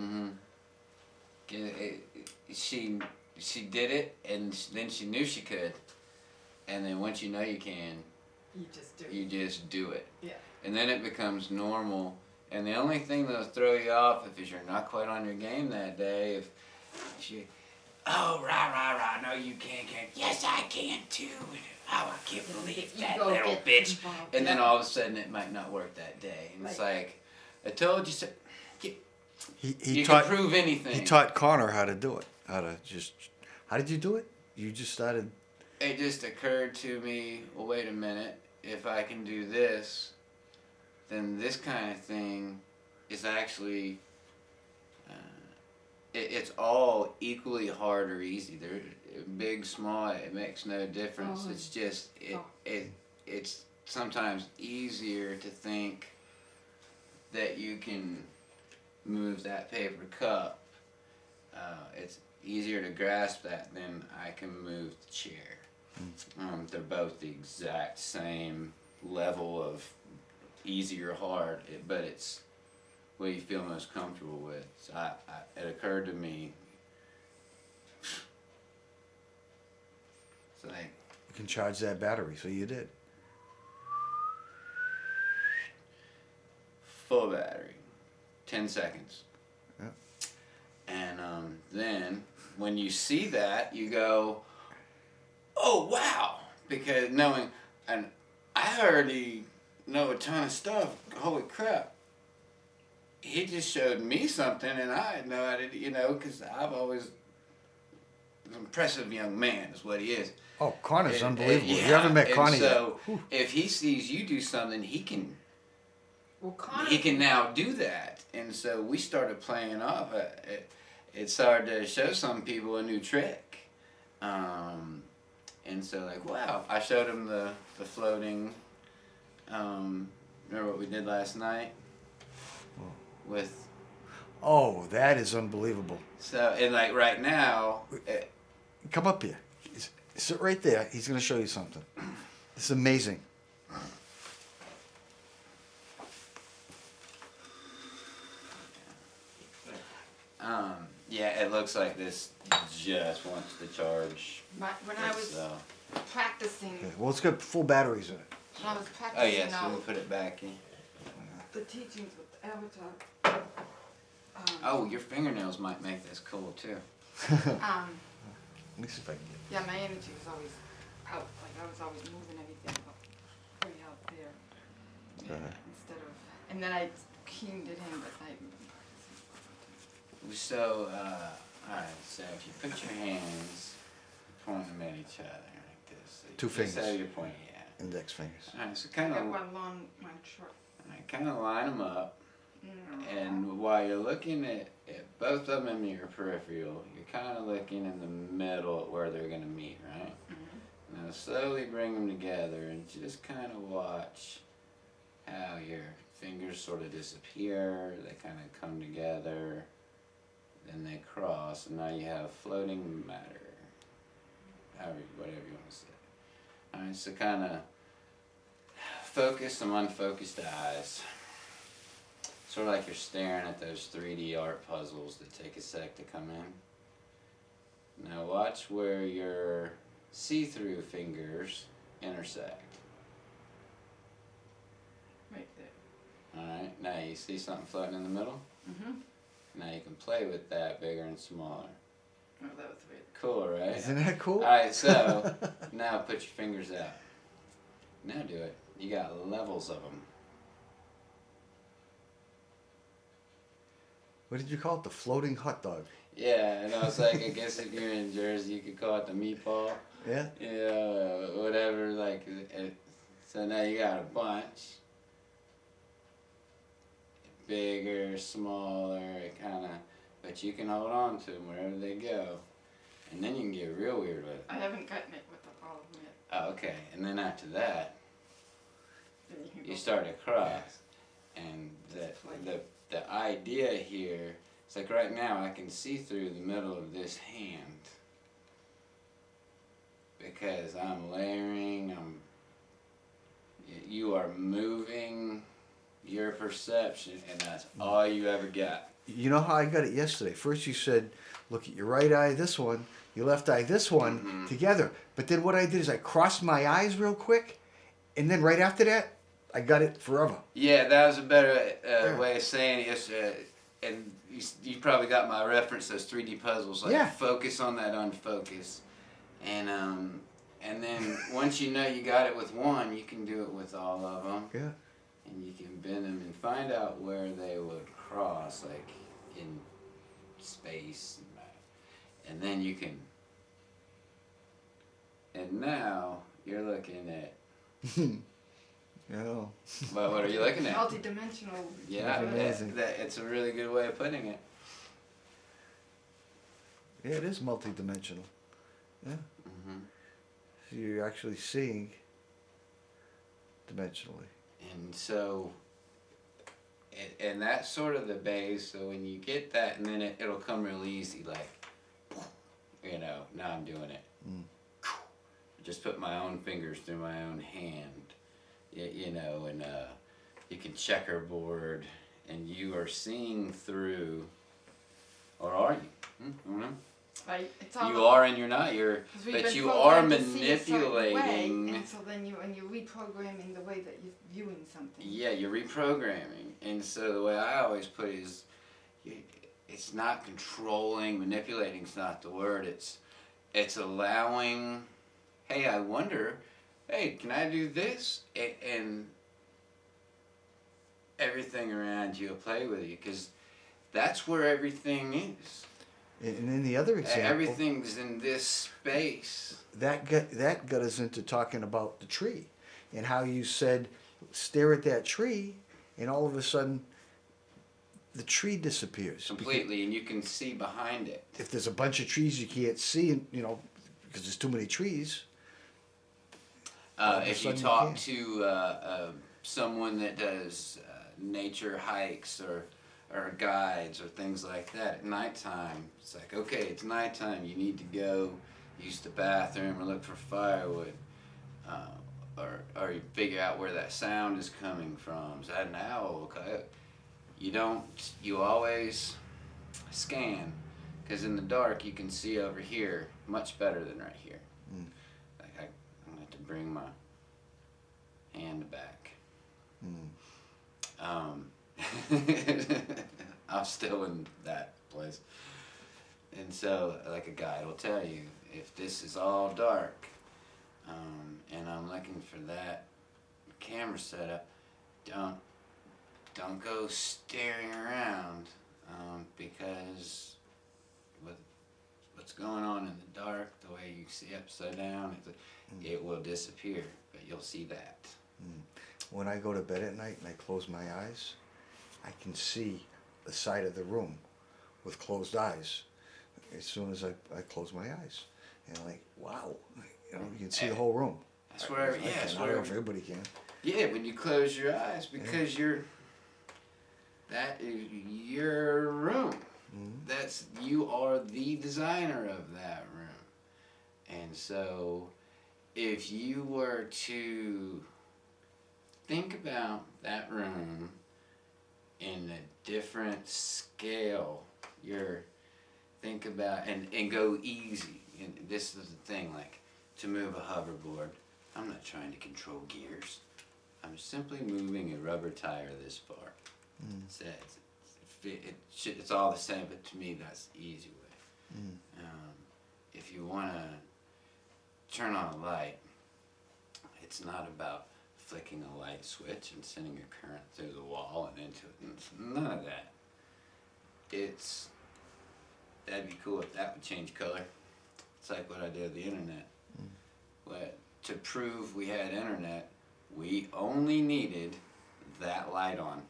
Mm-hmm. She did it, and then she knew she could, and then once you know you can, you just do it. Yeah. And then it becomes normal. And the only thing that'll throw you off if you're not quite on your game that day, if you, oh, rah, no, you can't. Yes, I can too. Oh, I can't believe that little bitch. And then all of a sudden it might not work that day. And it's like, I told you so. You can prove anything. He taught Connor how to do it. How did you do it? You just started. It just occurred to me, well, wait a minute. If I can do this, then this kind of thing is actually, it's all equally hard or easy. They're big, small, it makes no difference. Oh. It's just, it's sometimes easier to think that you can move that paper cup. It's easier to grasp that than I can move the chair. They're both the exact same level of easy or hard, but it's what you feel most comfortable with. So it occurred to me, it's like, you can charge that battery, so you did. Full battery, 10 seconds. Yeah. And then when you see that, you go, oh wow, because knowing, and I already know a ton of stuff. Holy crap! He just showed me something, and I had no idea, because I've always an impressive young man is what he is. Oh, Connor's unbelievable. Yeah, you haven't met Connor so yet. If he sees you do something, he can. Well, Connor. He can now do that, and so we started playing off. It's hard to show some people a new trick. And so, like, wow, I showed him the floating, remember what we did last night? With... Oh, that is unbelievable. So, and like right now... Come up here. Sit right there. He's going to show you something. It's amazing. Yeah, it looks like this just wants to charge. When I was practicing. Okay. Well, it's got full batteries in it. When I was practicing. Oh yeah, so we put it back in. The teachings with Avatar. Oh, your fingernails might make this cool too. Let me see if I can get it. Yeah, my energy was always out. Like I was always moving everything way out there. Yeah. Instead of, and then I keyed it in, but So, alright, so if you put your hands, point them at each other like this. So Two fingers. That's how you're pointing, yeah. Index fingers. Alright, so I kind got of, one long, one short. kind of line them up, and while you're looking at both of them in your peripheral, you're kind of looking in the middle at where they're going to meet, right? Now slowly bring them together and just kind of watch how your fingers sort of disappear, they kind of come together. Then they cross, and now you have floating matter. Whatever you want to say. Alright, so kind of focus some unfocused eyes. Sort of like you're staring at those 3D art puzzles that take a sec to come in. Now watch where your see-through fingers intersect. Right there. Alright, now you see something floating in the middle? Mm-hmm. Now you can play with that bigger and smaller. Oh, that was weird. Cool, right? Isn't that cool? Alright, so now put your fingers out. Now do it. You got levels of them. What did you call it? The floating hot dog. Yeah, and I was like, I guess if you're in Jersey, you could call it the meatball. Yeah? Yeah, whatever, like, so now you got a bunch. Bigger, smaller, kind of, but you can hold on to them wherever they go. And then you can get real weird with it. I haven't gotten it with all of them yet. Oh, okay, and then after that, Then you start to cross. And the idea here, it's like right now I can see through the middle of this hand. Because I'm layering, you are moving your perception, and that's all you ever got. you know how I got it yesterday. First you said, look at your right eye, this one, your left eye, this one, Mhm. together. But then what I did is I crossed my eyes real quick, and then right after that, I got it forever. Yeah, that was a better Yeah. way of saying it. And you probably got my reference, those 3D puzzles. Like, Yeah. focus on that unfocus. And then once you know you got it with one, you can do it with all of them. Yeah. And you can bend them and find out where they would cross, like in space. And then you can. And now you're looking at. Yeah. What are you looking at? Multi-dimensional. Yeah, That's amazing. it's a really good way of putting it. Yeah, it is multi-dimensional. Yeah. Mm-hmm. So you're actually seeing dimensionally. And so, and that's sort of the base. So when you get that, and then it'll come real easy. Like, now I'm doing it. Mm. Just put my own fingers through my own hand. And you can checkerboard, and you are seeing through, or are you? I don't know. Right. It's all You are and you're not. 'cause we've But been you are programmed to see a certain way, manipulating. and so then you're reprogramming the way that you're viewing something. Yeah, you're reprogramming. And so the way I always put it is, it's not controlling, manipulating's not the word. It's allowing, hey, I wonder, hey, can I do this? And everything around you will play with you, because that's where everything is. And then the other example, Everything's in this space. that got us into talking about the tree, and how you said, stare at that tree, and all of a sudden, the tree disappears. Completely, and you can see behind it. If there's a bunch of trees you can't see, because there's too many trees. All of a If you sudden you talk can. to someone that does nature hikes or guides or things like that at nighttime, it's like, okay, it's nighttime, you need to go use the bathroom or look for firewood, or you figure out where that sound is coming from. Is that an owl? Okay. You always scan, because in the dark you can see over here much better than right here. Mm. Like I'm gonna have to bring my hand back. I'm still in that place. And so, like a guide will tell you, if this is all dark, and I'm looking for that camera setup, don't go staring around, because what's going on in the dark, the way you see upside down, it will disappear, but you'll see that. When I go to bed at night and I close my eyes, I can see the side of the room with closed eyes as soon as I close my eyes. And I'm like, wow, you can see the whole room. That's where, I that's don't know where, if everybody can. yeah, when you close your eyes, because that is your room. Mm-hmm. You are the designer of that room. And so, if you were to think about that room in a different scale, think about, and go easy. And this is the thing, like, to move a hoverboard, I'm not trying to control gears. I'm simply moving a rubber tire this far. It's all the same, but to me that's the easy way. If you want to turn on a light, it's not about flicking a light switch and sending a current through the wall and into it. It's none of that. That'd be cool if that would change color. It's like what I did with the internet. But to prove we had internet, we only needed that light on.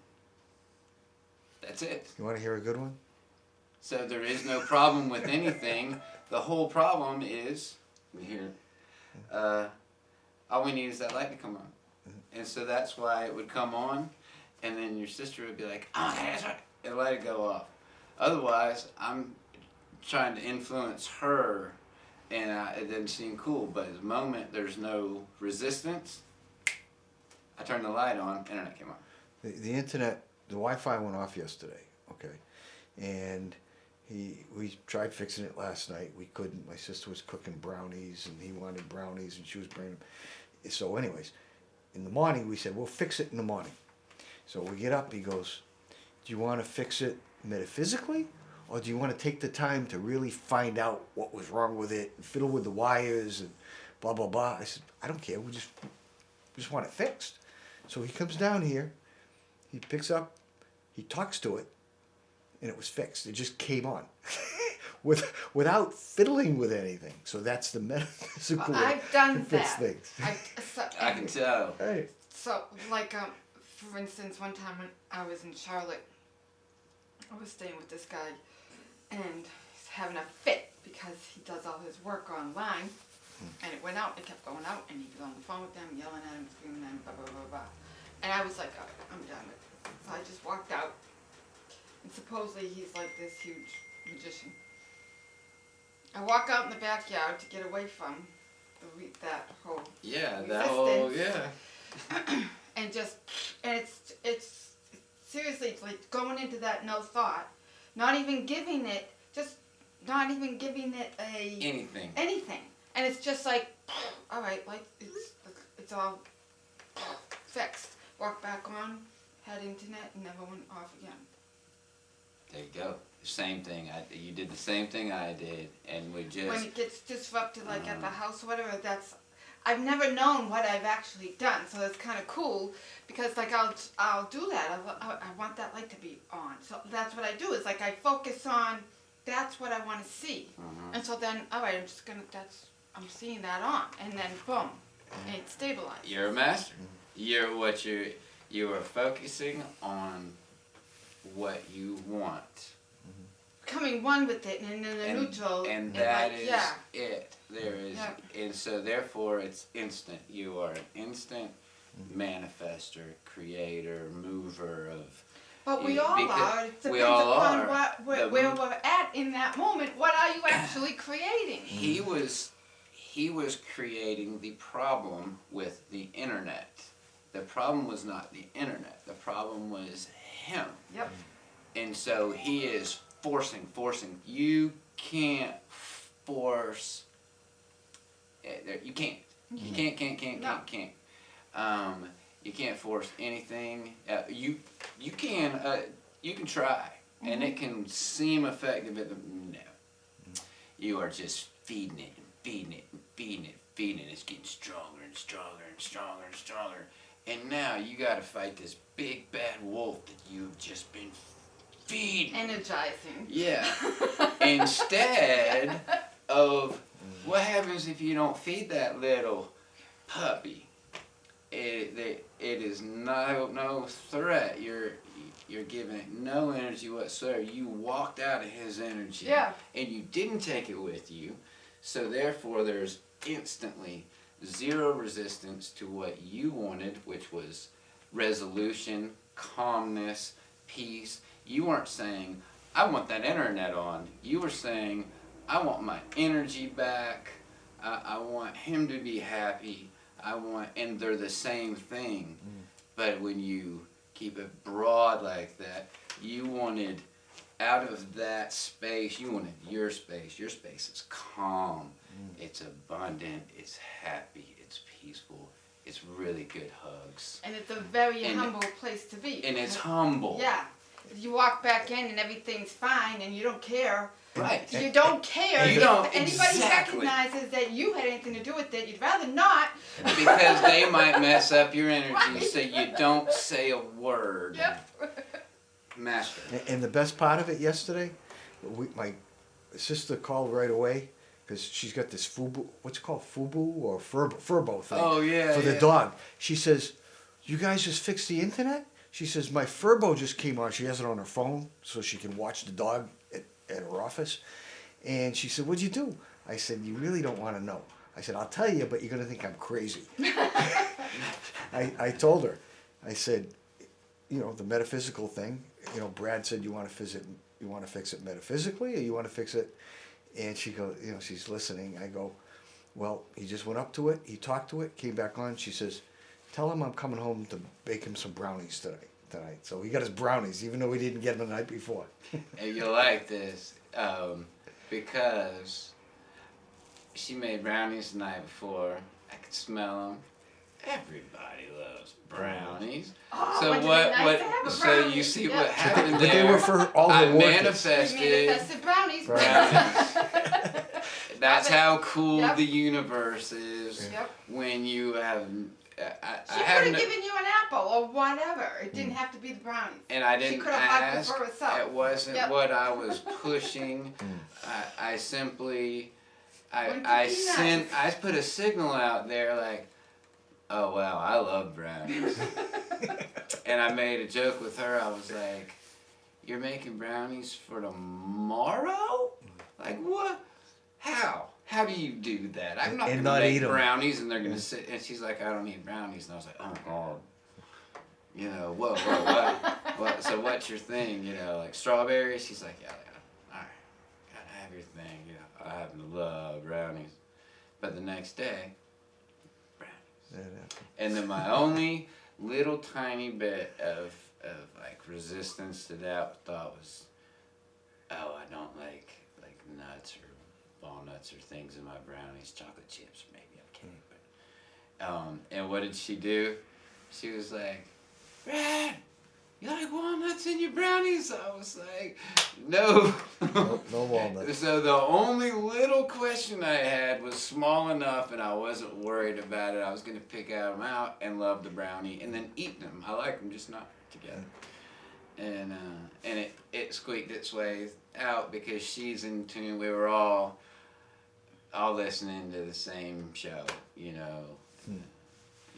That's it. You want to hear a good one? So there is no problem with anything. The whole problem is, here, all we need is that light to come on. And so that's why it would come on, and then your sister would be like, oh, that's right, and let it go off. Otherwise, I'm trying to influence her, and it doesn't seem cool. But at the moment there's no resistance, I turned the light on, internet came on. The internet, the Wi-Fi went off yesterday, okay? and we tried fixing it last night. We couldn't. My sister was cooking brownies, and he wanted brownies, and she was bringing them. So, anyways, in the morning we said we'll fix it in the morning. So we get up. He goes, "Do you want to fix it metaphysically, or do you want to take the time to really find out what was wrong with it and fiddle with the wires and blah blah blah?" I said, "I don't care. We just want it fixed." So he comes down here. He picks up. He talks to it, and it was fixed. It just came on, without fiddling with anything. So that's the metaphysical way I've done to fix that. things. I can tell. Hey. So, like, for instance, one time when I was in Charlotte, I was staying with this guy, and he's having a fit because he does all his work online, and it went out, it kept going out, and he was on the phone with them, yelling at him, screaming at him, blah, blah, blah, blah. And I was like, oh, I'm done with it. So I just walked out, and supposedly he's like this huge magician. I walk out in the backyard to get away from that whole That whole, resistance. And it's seriously, it's like going into that no thought, not even giving it a anything. and it's just like, all right, like it's all fixed. Walk back on, had internet, and never went off again. There you go. Same thing. You did the same thing I did, and we just. When it gets disrupted, like at the house or whatever, I've never known what I've actually done, so that's kind of cool because like I'll do that. I want that light to be on, so that's what I do. Is like I focus on that's what I want to see, and so then all right, I'm seeing that on, and then boom, and it's stabilized. You're a master. You are focusing on what you want. Becoming one with it, and then the neutral, and that like, is it. There is, and so therefore it's instant. You are an instant manifester, creator, mover of. But we all are. It depends upon where we're at in that moment. What are you actually creating? He was creating the problem with the internet. The problem was not the internet. The problem was him. Yep. And so he is forcing. You can't force. You can't. You can't. You can't force anything. You can try, and it can seem effective, but no. You are just feeding it. It's getting stronger and stronger and stronger and stronger. And now you got to fight this big bad wolf that you've just been feeding. Energizing. Yeah. Instead of what happens if you don't feed that little puppy? It is no threat. You're giving it no energy whatsoever. You walked out of his energy. Yeah. And you didn't take it with you. So therefore there's instantly zero resistance to what you wanted, which was resolution, calmness, peace. You weren't saying, I want that internet on. You were saying, I want my energy back. I want him to be happy. And they're the same thing. But when you keep it broad like that, you wanted out of that space, you wanted your space. Your space is calm. It's abundant. It's happy. It's peaceful. It's really good hugs. And it's a very humble place to be. And it's humble. Yeah. You walk back in and everything's fine and you don't care. Right. You don't care You if don't, anybody exactly. recognizes that you had anything to do with it. You'd rather not. Because they might mess up your energy, right. So you don't say a word. Yep. Master. And the best part of it yesterday, my sister called right away because she's got this Fubu, what's it called, Fubu or Furbo thing. Oh, yeah. For the dog. She says, you guys just fixed the internet? She says, my Furbo just came on. She has it on her phone so she can watch the dog at her office. And she said, what'd you do? I said, you really don't want to know. I said, I'll tell you, but you're going to think I'm crazy. I told her, I said, the metaphysical thing, Brad said, you want to fix it metaphysically or you want to fix it? And she goes, she's listening. I go, well, he just went up to it. He talked to it, came back on. She says, tell him I'm coming home to bake him some brownies today. tonight. So he got his brownies, even though we didn't get them the night before. And you'll like this, because she made brownies the night before. I could smell them. Everybody loves brownies. Oh, So wouldn't it be what? nice What? to have a So brownie? you see Yeah. what happened But there? they were for all I the workers. We manifested. manifested brownies. Brownies. That's Love it. how cool Yep. the universe is Yep. when you have. I She could have have no, given you an apple or whatever. It didn't have to be the brownies. and I She didn't could have opted ask. for herself. It wasn't Yep. what I was pushing. I simply. Wouldn't it I be sent. nice? I put a signal out there like, oh wow, I love brownies. And I made a joke with her. I was like, you're making brownies for tomorrow? Like what? How? How do you do that? I'm not And gonna not make eat 'em. brownies and they're gonna sit. And she's like, I don't eat brownies. And I was like, oh God. You know, whoa, what? So what's your thing? You know, like strawberries? She's like, yeah. All right, gotta have your thing. You know, I happen to love brownies. But the next day, brownies. And then my only little tiny bit of like resistance to that thought was, oh, I don't like nuts or walnuts or things in my brownies, chocolate chips, maybe I'm kidding, but and what did she do? She was like, Brad, you like walnuts in your brownies? I was like, no. No walnuts. So the only little question I had was small enough and I wasn't worried about it. I was going to pick them out and love the brownie and then eat them. I like them, just not together. And it squeaked its way out because she's in tune. We were all listening to the same show, you know.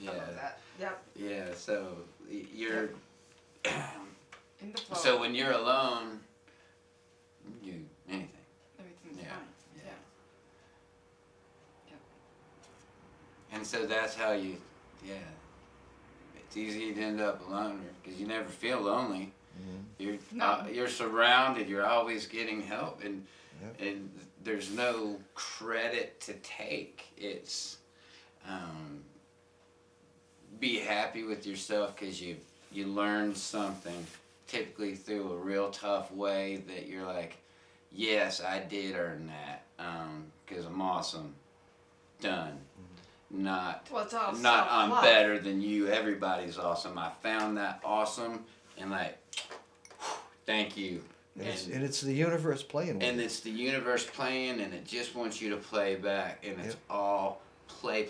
Yeah. I love that. Yep. Yeah, so you're In the flow. so when you're alone, you do anything. Everything's Yeah. fine. Yeah. And so that's how you, it's easy to end up alone because you never feel lonely. No. You're surrounded. You're always getting help, and Yep. and there's no credit to take. It's be happy with yourself because you learned something, typically through a real tough way that you're like, yes, I did earn that because I'm awesome. Done. Not Well, it's all not I'm self-love. better than you. Everybody's awesome. I found that awesome and like, thank you. And it's the universe playing with And you. it's the universe playing, and it just wants you to play back, and it's all play.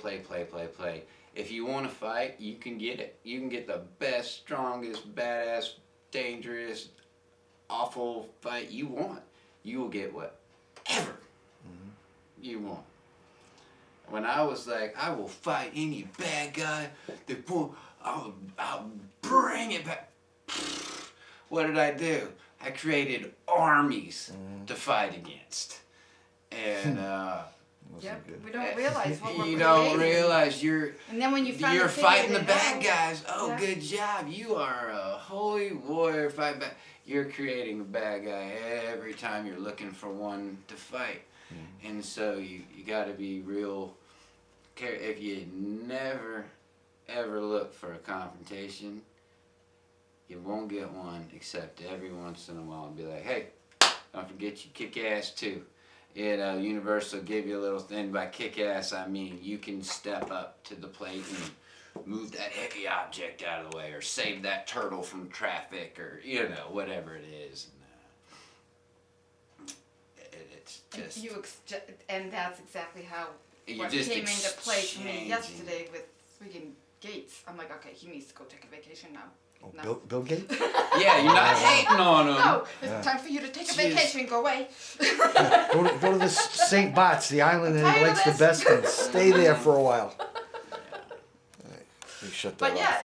If you want to fight, you can get it. You can get the best, strongest, badass, dangerous, awful fight you want. You will get whatever you want. When I was like, I will fight any bad guy that won't, I'll bring it back. What did I do? I created armies to fight against. And Yep. We don't realize what we're you don't creating. realize you're And then when you finally you're figure fighting the it bad out, guys. Oh, yeah. good job. You are a holy warrior fight back. You're creating a bad guy every time you're looking for one to fight. And so you got to be real careful. If you never ever look for a confrontation, you won't get one except every once in a while and be like, hey, don't forget you kick ass too. You know, universe will give you a little thing. By kick ass, I mean you can step up to the plate and move that heavy object out of the way or save that turtle from traffic or, you know, whatever it is. And, it's just... And that's exactly how You what just came into play for me exchanging. yesterday with freaking Gates. I'm like, okay, he needs to go take a vacation now. Oh, No. Bill Gates? Yeah, you're not hating on him. No, it's Yeah. time for you to take a Jeez. vacation. Go away. Go to the St. Bart's, the island that he Tired of likes the this. best, and stay there for a while. Alright, we shut that But yeah,